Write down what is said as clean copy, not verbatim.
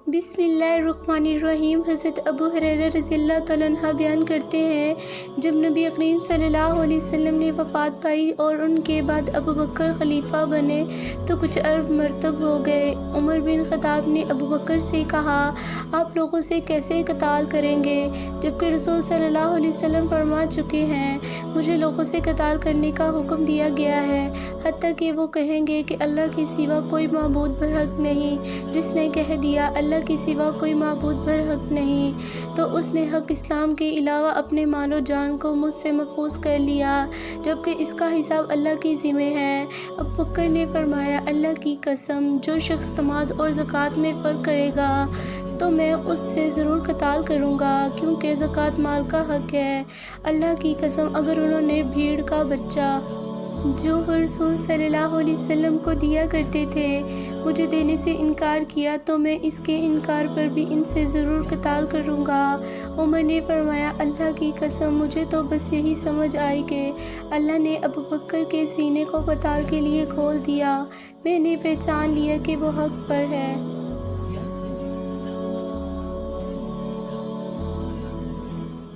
بسم اللہ الرحمن الرحیم۔ حضرت ابو ہریرہ رضی اللہ تعالیٰ عنہ بیان کرتے ہیں، جب نبی اکریم صلی اللہ علیہ وسلم نے وفات پائی اور ان کے بعد ابو بکر خلیفہ بنے تو کچھ عرب مرتب ہو گئے۔ عمر بن خطاب نے ابو بکر سے کہا، آپ لوگوں سے کیسے قتال کریں گے جبکہ رسول صلی اللہ علیہ وسلم فرما چکے ہیں، مجھے لوگوں سے قتال کرنے کا حکم دیا گیا ہے، حتیٰ کہ وہ کہیں گے کہ اللہ کے سوا کوئی معبود برحق نہیں۔ جس نے کہہ دیا اللہ کے سوا کوئی معبود برحق نہیں تو اس نے حق اسلام کے علاوہ اپنے مال و جان کو مجھ سے محفوظ کر لیا، جبکہ اس کا حساب اللہ کی ذمہ ہے۔ ابو بکر نے فرمایا، اللہ کی قسم، جو شخص نماز اور زکوٰۃ میں فرق کرے گا تو میں اس سے ضرور قتال کروں گا، کیونکہ زکوٰۃ مال کا حق ہے۔ اللہ کی قسم، اگر انہوں نے بھیڑ کا بچہ جو وہ رسول صلی اللہ علیہ وسلم کو دیا کرتے تھے مجھے دینے سے انکار کیا تو میں اس کے انکار پر بھی ان سے ضرور قتال کروں گا۔ عمر نے فرمایا، اللہ کی قسم، مجھے تو بس یہی سمجھ آئی کہ اللہ نے ابو بکر کے سینے کو قتال کے لیے کھول دیا، میں نے پہچان لیا کہ وہ حق پر ہے۔